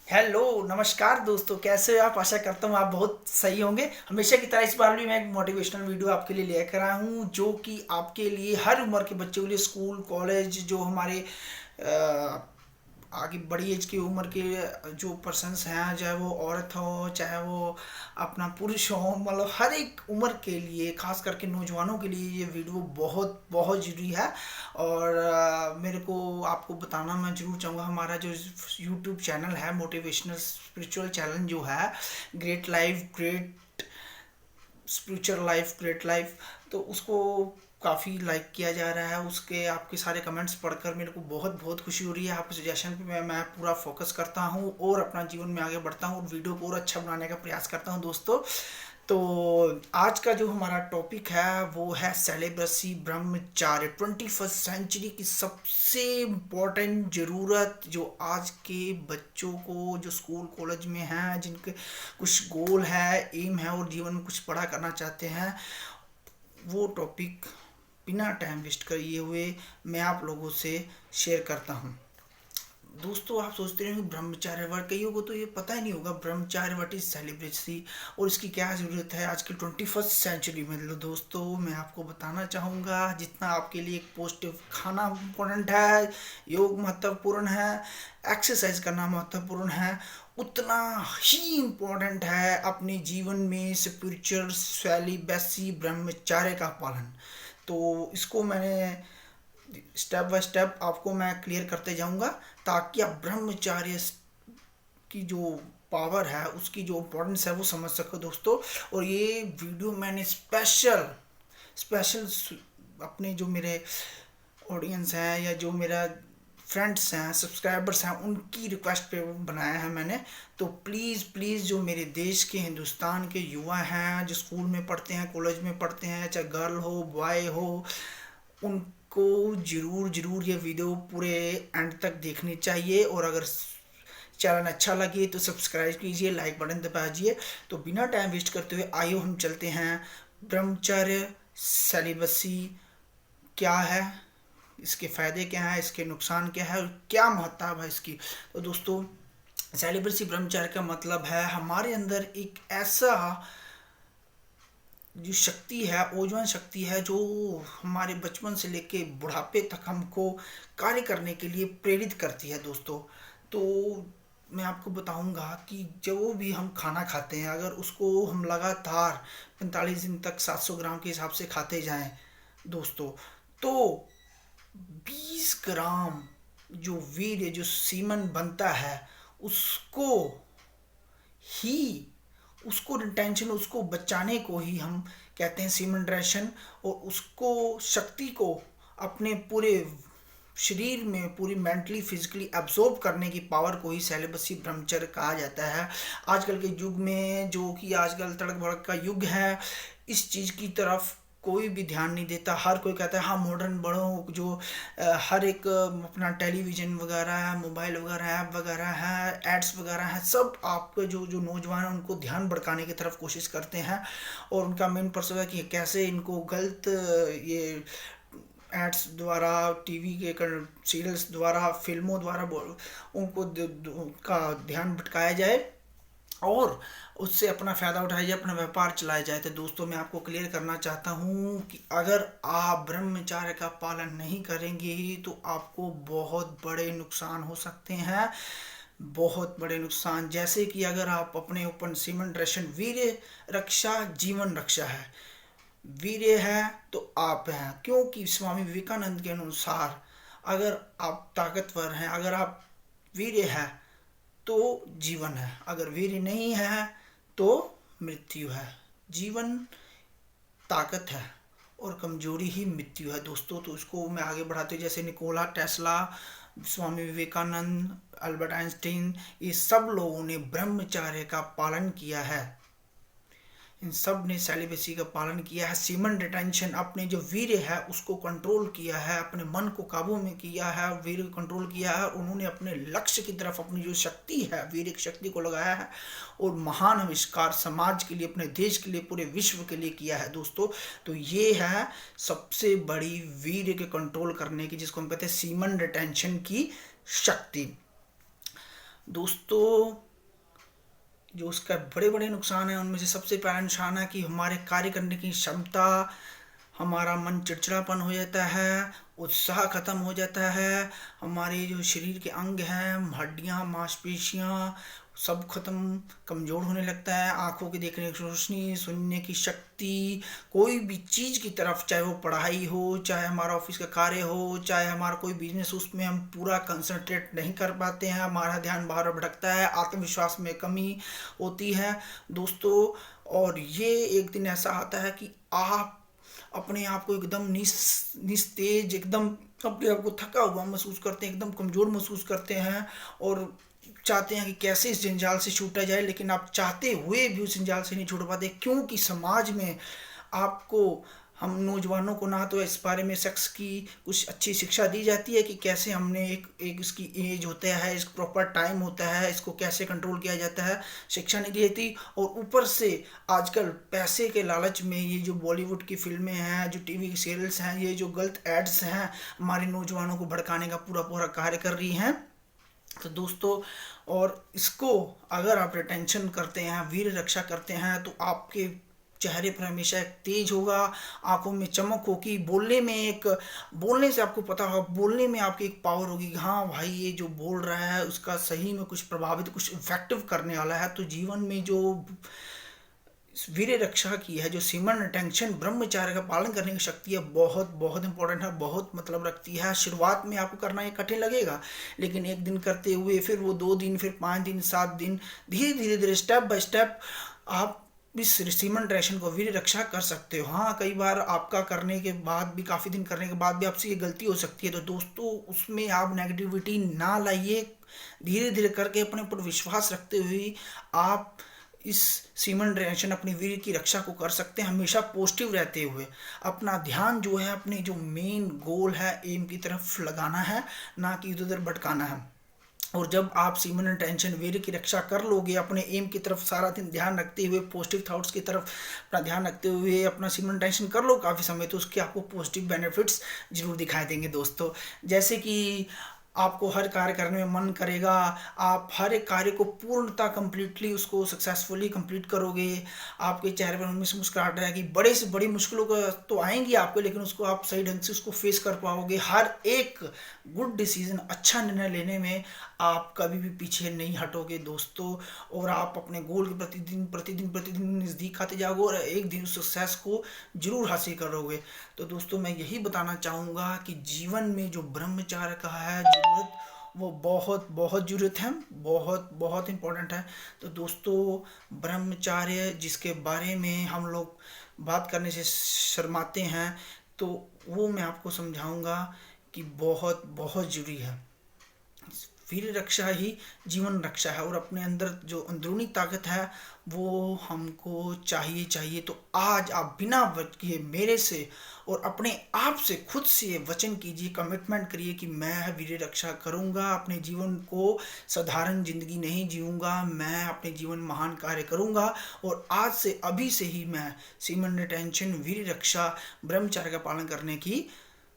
Hello नमस्कार दोस्तों, कैसे हो आप। आशा करता हूँ आप बहुत सही होंगे। हमेशा की तरह इस बार भी मैं एक मोटिवेशनल वीडियो आपके लिए लेकर आया हूँ, जो कि आपके लिए हर उम्र के बच्चों के लिए, स्कूल कॉलेज, जो हमारे आगे बड़ी एज की उम्र के जो पर्सन्स हैं, चाहे वो औरत हो चाहे वो अपना पुरुष हो, मतलब हर एक उम्र के लिए, खास करके नौजवानों के लिए ये वीडियो बहुत बहुत ज़रूरी है। और मेरे को आपको बताना मैं ज़रूर चाहूँगा, हमारा जो यूट्यूब चैनल है, मोटिवेशनल स्पिरिचुअल चैनल जो है, great life great spiritual life great life, तो उसको काफ़ी लाइक किया जा रहा है। उसके आपके सारे कमेंट्स पढ़कर मेरे को बहुत बहुत खुशी हो रही है। आपके सजेशन पे मैं पूरा फोकस करता हूँ और अपना जीवन में आगे बढ़ता हूँ और वीडियो को और अच्छा बनाने का प्रयास करता हूँ दोस्तों। तो आज का जो हमारा टॉपिक है वो है सेलिब्रेसी ब्रह्मचार्य। 21st सेंचुरी की सबसे इम्पोर्टेंट ज़रूरत, जो आज के बच्चों को जो स्कूल कॉलेज में हैं, जिनके कुछ गोल है, एम है और जीवन में कुछ बड़ा करना चाहते हैं, वो टॉपिक बिना टाइम वेस्ट किए हुए मैं आप लोगों से शेयर करता हूँ। दोस्तों, आप सोचते रहेंगे ब्रह्मचार्य वर्ड, कईयों को तो ये पता ही नहीं होगा ब्रह्मचार्य वर्ड इज सेलिब्रेसी और इसकी क्या ज़रूरत है आज की 21st सेंचुरी में। लो दोस्तों, मैं आपको बताना चाहूँगा, जितना आपके लिए एक पॉजिटिव खाना इम्पोर्टेंट है, योग महत्वपूर्ण है, एक्सरसाइज करना महत्वपूर्ण है, उतना ही इम्पोर्टेंट है अपने जीवन में स्पिरिचुअल सेलिब्रेसी ब्रह्मचार्य का पालन। तो इसको मैंने स्टेप बाय स्टेप आपको मैं क्लियर करते जाऊंगा, ताकि आप ब्रह्मचार्य की जो पावर है, उसकी जो इम्पोर्टेंस है, वो समझ सको दोस्तों। और ये वीडियो मैंने स्पेशल स्पेशल अपने जो मेरे ऑडियंस हैं या जो मेरा फ्रेंड्स हैं, सब्सक्राइबर्स हैं, उनकी रिक्वेस्ट पे बनाया है मैंने। तो प्लीज़ प्लीज़, जो मेरे देश के, हिंदुस्तान के युवा हैं, जो स्कूल में पढ़ते हैं, कॉलेज में पढ़ते हैं, चाहे गर्ल हो बॉय हो, उनको ज़रूर ज़रूर ये वीडियो पूरे एंड तक देखनी चाहिए। और अगर चैनल अच्छा लगे तो सब्सक्राइब कीजिए, लाइक बटन दबाइए। तो बिना टाइम वेस्ट करते हुए आइए हम चलते हैं, ब्रह्मचर्य सेलिबसी क्या है, इसके फ़ायदे क्या हैं, इसके नुकसान क्या है और क्या महत्ता है इसकी। तो दोस्तों, सेलिब्रेसी ब्रह्मचर्य का मतलब है हमारे अंदर एक ऐसा जो शक्ति है, ओजोन शक्ति है, जो हमारे बचपन से लेके बुढ़ापे तक हमको कार्य करने के लिए प्रेरित करती है दोस्तों। तो मैं आपको बताऊंगा कि जो भी हम खाना खाते हैं, अगर उसको हम लगातार 45 दिन तक 700 ग्राम के हिसाब से खाते जाएं दोस्तों, तो 20 ग्राम जो वीर्य, जो सीमन बनता है, उसको ही उसको रिटेंशन, उसको बचाने को ही हम कहते हैं सीमन रेशन। और उसको शक्ति को अपने पूरे शरीर में, पूरी मेंटली फिजिकली एब्जॉर्ब करने की पावर को ही सेलिबसी ब्रह्मचर्य कहा जाता है। आजकल के युग में, जो कि आजकल तड़क भड़क का युग है, इस चीज़ की तरफ कोई भी ध्यान नहीं देता। हर कोई कहता है हाँ मॉडर्न बढ़ो, जो हर एक अपना टेलीविज़न वगैरह है, मोबाइल वगैरह ऐप वगैरह है, एड्स वगैरह हैं, सब आपके जो जो नौजवान हैं उनको ध्यान भड़काने की तरफ कोशिश करते हैं। और उनका मेन पर्पस है कि कैसे इनको गलत ये एड्स द्वारा, टीवी के सीरियल्स द्वारा, फिल्मों द्वारा उनको का ध्यान भटकाया जाए और उससे अपना फ़ायदा उठाया जाए, अपना व्यापार चलाया जाए। तो दोस्तों, मैं आपको क्लियर करना चाहता हूँ कि अगर आप ब्रह्मचार्य का पालन नहीं करेंगे तो आपको बहुत बड़े नुकसान हो सकते हैं, बहुत बड़े नुकसान। जैसे कि अगर आप अपने ऊपर सीमन रेशन, वीर्य रक्षा जीवन रक्षा है, वीर्य है तो आप हैं, क्योंकि स्वामी विवेकानंद के अनुसार अगर आप ताकतवर हैं, अगर आप वीर्य है तो जीवन है, अगर वीर्य नहीं है तो मृत्यु है। जीवन ताकत है और कमजोरी ही मृत्यु है दोस्तों। तो उसको मैं आगे बढ़ाते हुए, जैसे Nikola Tesla, Swami Vivekananda, Albert Einstein, ये सब लोगों ने ब्रह्मचार्य का पालन किया है। इन सब ने सेलिबेसी का पालन किया है, सीमन रिटेंशन, अपने जो वीर्य है उसको कंट्रोल किया है, अपने मन को काबू में किया है, वीर्य को कंट्रोल किया है। उन्होंने अपने लक्ष्य की तरफ अपनी जो शक्ति है, वीर्य की शक्ति को लगाया है और महान आविष्कार समाज के लिए, अपने देश के लिए, पूरे विश्व के लिए किया है दोस्तों। तो ये है सबसे बड़ी वीर्य के कंट्रोल करने की, जिसको हम कहते हैं सीमन रिटेंशन की शक्ति। दोस्तों, जो उसका बड़े बड़े नुकसान हैं उनमें से सबसे पहला नुकसान है कि हमारे कार्य करने की क्षमता, हमारा मन चिड़चिड़ापन हो जाता है, उत्साह खत्म हो जाता है, हमारे जो शरीर के अंग हैं, हड्डियां, मांसपेशियां, सब खत्म, कमजोर होने लगता है। आंखों की देखने की रोशनी, सुनने की शक्ति, कोई भी चीज की तरफ, चाहे वो पढ़ाई हो, चाहे हमारा ऑफिस का कार्य हो, चाहे हमारा कोई बिजनेस, उसमें हम पूरा कंसंट्रेट नहीं कर पाते हैं, हमारा ध्यान बाहर भटकता है, आत्मविश्वास में कमी होती है दोस्तों। और ये एक दिन ऐसा आता है कि आप अपने आप को एकदम निस्तेज, एकदम अपने आप को थका हुआ महसूस करते हैं, एकदम कमजोर महसूस करते हैं, और चाहते हैं कि कैसे इस जंजाल से छूटा जाए, लेकिन आप चाहते हुए भी उस जंजाल से नहीं छूट पाते, क्योंकि समाज में आपको, हम नौजवानों को ना तो इस बारे में सेक्स की कुछ अच्छी शिक्षा दी जाती है कि कैसे हमने एक इसकी एज होता है, इसका प्रॉपर टाइम होता है, इसको कैसे कंट्रोल किया जाता है, शिक्षा नहीं दी जाती। और ऊपर से आजकल पैसे के लालच में ये जो बॉलीवुड की फिल्में हैं, जो टीवी की सीरियल्स हैं, ये जो गलत एड्स हैं, हमारे नौजवानों को भड़काने का पूरा पूरा कार्य कर रही हैं। तो दोस्तों, और इसको अगर आप रिटेंशन करते हैं, वीर रक्षा करते हैं, तो आपके चेहरे पर हमेशा एक तेज होगा, आंखों में चमक होगी, बोलने से आपको पता होगा, बोलने में आपकी एक पावर होगी कि हाँ भाई, ये जो बोल रहा है उसका सही में कुछ प्रभावित, कुछ इफेक्टिव करने वाला है। तो जीवन में जो वीर रक्षा की है, जो सीमन टेंशन ब्रह्मचार्य का पालन करने की शक्ति है, बहुत बहुत इंपॉर्टेंट है, बहुत मतलब रखती है। शुरुआत में आपको करना ये कठिन लगेगा, लेकिन एक दिन करते हुए, फिर वो 2 दिन, फिर 5 दिन, 7 दिन, धीरे धीरे धीरे, स्टेप बाय स्टेप आप इस सीमन टेंशन को, वीर रक्षा कर सकते हो। हाँ, कई बार आपका करने के बाद भी, काफ़ी दिन करने के बाद भी आपसे ये गलती हो सकती है, तो दोस्तों उसमें आप नेगेटिविटी ना लाइए, धीरे धीरे करके अपने ऊपर विश्वास रखते हुए आप इस सीमन रिएक्शन, अपनी वीर की रक्षा को कर सकते हैं, हमेशा पॉजिटिव रहते हुए। अपना ध्यान जो है अपने जो मेन गोल है, एम की तरफ लगाना है, ना कि इधर उधर भटकाना है। और जब आप सीमन टेंशन, वीर की रक्षा कर लोगे, अपने एम की तरफ सारा दिन ध्यान रखते हुए, पॉजिटिव थॉट्स की तरफ अपना ध्यान रखते हुए अपना सीमन टेंशन कर लो काफ़ी समय, तो उसके आपको पॉजिटिव बेनिफिट्स जरूर दिखाई देंगे दोस्तों। जैसे कि आपको हर कार्य करने में मन करेगा, आप हर एक कार्य को पूर्णता कंप्लीटली उसको सक्सेसफुली कंप्लीट करोगे, आपके चेहरे पर हमेशा मुस्कुराहट रहेगी। बड़े से बड़ी मुश्किलों का तो आएंगी आपको, लेकिन उसको आप सही ढंग से उसको फेस कर पाओगे। हर एक गुड डिसीजन, अच्छा निर्णय लेने में आप कभी भी पीछे नहीं हटोगे दोस्तों, और आप अपने गोल के प्रतिदिन प्रतिदिन प्रतिदिन नज़दीक आते जाओगे, और एक दिन सक्सेस को जरूर हासिल करोगे। तो दोस्तों, मैं यही बताना चाहूँगा कि जीवन में जो ब्रह्मचार्य का है जरूरत, वो बहुत बहुत ज़रूरत है, बहुत बहुत इम्पोर्टेंट है। तो दोस्तों, ब्रह्मचार्य जिसके बारे में हम लोग बात करने से शर्माते हैं, तो वो मैं आपको समझाऊंगा कि बहुत बहुत ज़रूरी है। वीर रक्षा ही जीवन रक्षा है, और अपने अंदर जो अंदरूनी ताकत है वो हमको चाहिए चाहिए। तो आज आप बिना वजह मेरे से और अपने आप से, खुद से वचन कीजिए, कमिटमेंट करिए कि मैं वीर रक्षा करूंगा, अपने जीवन को साधारण जिंदगी नहीं जीऊंगा, मैं अपने जीवन महान कार्य करूंगा। और आज से, अभी से ही मैं सीमन रिटेंशन, वीर रक्षा, ब्रह्मचर्य का पालन करने की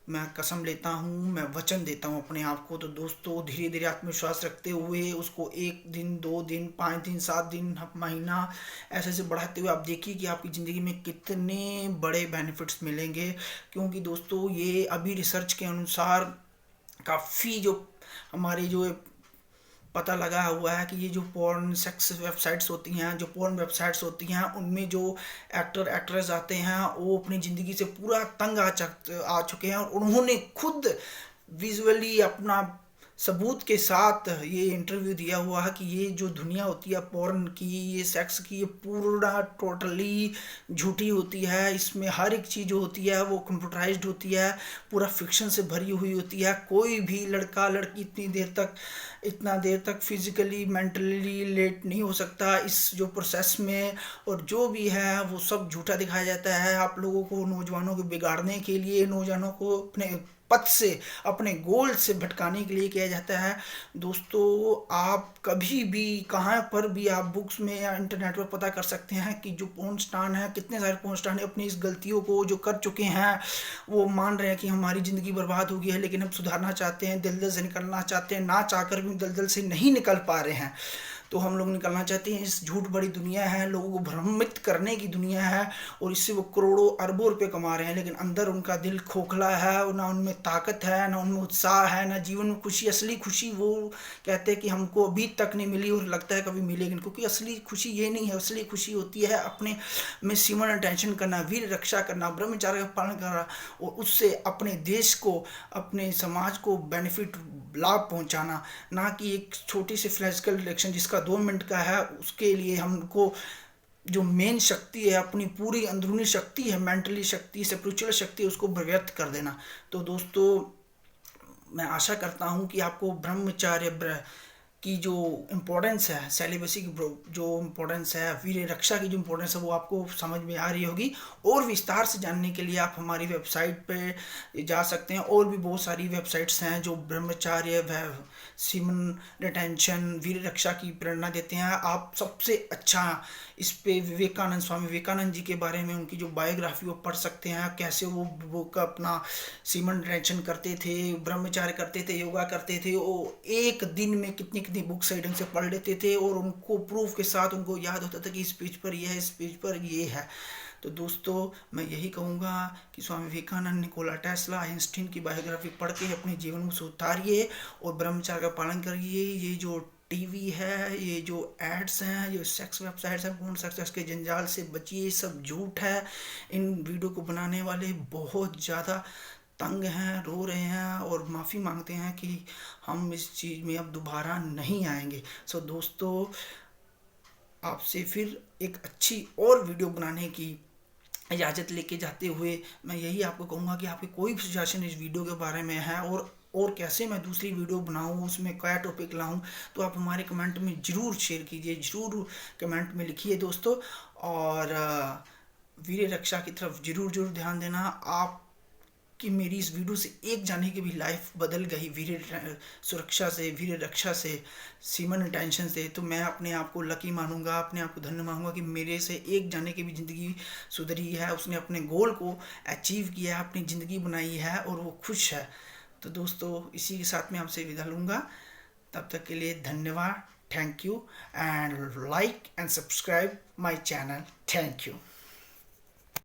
मैं कसम लेता हूँ, मैं वचन देता हूँ अपने आप को। तो दोस्तों, धीरे धीरे आत्मविश्वास रखते हुए उसको 1 दिन, 2 दिन, 5 दिन, 7 दिन, महीना, ऐसे ऐसे बढ़ाते हुए आप देखिए कि आपकी ज़िंदगी में कितने बड़े बेनिफिट्स मिलेंगे। क्योंकि दोस्तों, ये अभी रिसर्च के अनुसार काफ़ी जो हमारी जो पता लगा हुआ है कि ये जो पोर्न सेक्स वेबसाइट्स होती हैं, जो पोर्न वेबसाइट्स होती हैं, उनमें जो एक्टर एक्ट्रेस आते हैं वो अपनी ज़िंदगी से पूरा तंग आ चुके हैं, और उन्होंने खुद विजुअली अपना सबूत के साथ ये इंटरव्यू दिया हुआ है कि ये जो दुनिया होती है पोर्न की, ये सेक्स की, ये पूरा टोटली झूठी होती है। इसमें हर एक चीज़ जो होती है वो कंप्यूटराइज्ड होती है, पूरा फिक्शन से भरी हुई होती है। कोई भी लड़का लड़की इतना देर तक फिजिकली मेंटली लेट नहीं हो सकता इस जो प्रोसेस में, और जो भी है वो सब झूठा दिखाया जाता है आप लोगों को, नौजवानों को बिगाड़ने के लिए, नौजवानों को अपने पथ से, अपने गोल से भटकाने के लिए किया जाता है। दोस्तों, आप कभी भी कहाँ पर भी आप बुक्स में या इंटरनेट पर पता कर सकते हैं कि जो पोर्न स्टार हैं, कितने सारे पोर्न स्टार ने अपनी इस गलतियों को जो कर चुके हैं, वो मान रहे हैं कि हमारी ज़िंदगी बर्बाद हो गई है, लेकिन हम सुधारना चाहते हैं, दलदल से निकलना चाहते हैं, ना चाहकर भी दलदल से नहीं निकल पा रहे हैं। तो हम लोग निकलना चाहते हैं। इस झूठ बड़ी दुनिया है, लोगों को भ्रमित करने की दुनिया है, और इससे वो करोड़ों अरबों रुपए कमा रहे हैं, लेकिन अंदर उनका दिल खोखला है, ना उनमें ताकत है, ना उनमें उत्साह है, ना जीवन में खुशी, असली खुशी वो कहते हैं कि हमको अभी तक नहीं मिली और लगता है कभी मिलेगी, क्योंकि असली खुशी ये नहीं है। असली खुशी होती है अपने में सीमा टेंशन करना, वीर रक्षा करना, ब्रह्मचार्य का पालन करना, और उससे अपने देश को, अपने समाज को बेनिफिट, लाभ पहुंचाना, ना कि एक छोटी सी फिजिकल रिएक्शन जिसका 2 मिनट का है, उसके लिए हमको जो मेन शक्ति है, अपनी पूरी अंदरूनी शक्ति है, मेंटली शक्ति, स्पिरिचुअल शक्ति, उसको व्यर्थ कर देना। तो दोस्तों, मैं आशा करता हूँ कि आपको ब्रह्मचार्य की जो इम्पोर्टेंस है, सेलिबसी की जो इम्पोर्टेंस है, वीर रक्षा की जो इम्पोर्टेंस है, वो आपको समझ में आ रही होगी। और विस्तार से जानने के लिए आप हमारी वेबसाइट पे जा सकते हैं। और भी बहुत सारी वेबसाइट्स हैं जो ब्रह्मचार्य, सीमन रिटेंशन, वीर रक्षा की प्रेरणा देते हैं। आप सबसे अच्छा इस पे विवेकानंद, स्वामी विवेकानंद जी के बारे में, उनकी जो बायोग्राफी वो पढ़ सकते हैं, कैसे वो का अपना सीमन रिटेंशन करते थे, ब्रह्मचार्य करते थे, योगा करते थे। वो एक दिन में कितनी कितनी बुक साइड से पढ़ लेते थे, और उनको प्रूफ के साथ उनको याद होता था कि इस पेज पर ये है, इस पेज पर ये है। तो दोस्तों, मैं यही कहूँगा कि Swami Vivekananda, Nikola Tesla, Einstein की बायोग्राफी पढ़ के अपने जीवन में सुधारिए और ब्रह्मचार्य का पालन करिए। ये जो टीवी है, ये जो एड्स हैं, ये सेक्स वेबसाइट्स हैं, पूर्ण सक्सेस के जंजाल से बचिए, सब झूठ है। इन वीडियो को बनाने वाले बहुत ज़्यादा तंग हैं, रो रहे हैं और माफ़ी मांगते हैं कि हम इस चीज़ में अब दोबारा नहीं आएंगे। सो दोस्तों, आपसे फिर एक अच्छी और वीडियो बनाने की इजाज़त लेके जाते हुए मैं यही आपको कहूँगा कि आपके कोई भी सजेशन इस वीडियो के बारे में है, और कैसे मैं दूसरी वीडियो बनाऊँ, उसमें क्या टॉपिक लाऊँ, तो आप हमारे कमेंट में ज़रूर शेयर कीजिए, ज़रूर कमेंट में लिखिए दोस्तों। और वीर रक्षा की तरफ ज़रूर ध्यान देना। आप कि मेरी इस वीडियो से एक जाने की भी लाइफ बदल गई वीर सुरक्षा से, वीर रक्षा से, सीमन टेंशन से, तो मैं अपने आप को लकी मानूंगा, अपने आप को धन्य मानूंगा कि मेरे से एक जाने की भी ज़िंदगी सुधरी है, उसने अपने गोल को अचीव किया है, अपनी ज़िंदगी बनाई है और वो खुश है। तो दोस्तों, इसी के साथ मैं आपसे विदा लूँगा। तब तक के लिए धन्यवाद। Thank you, and like and subscribe my channel. Thank you.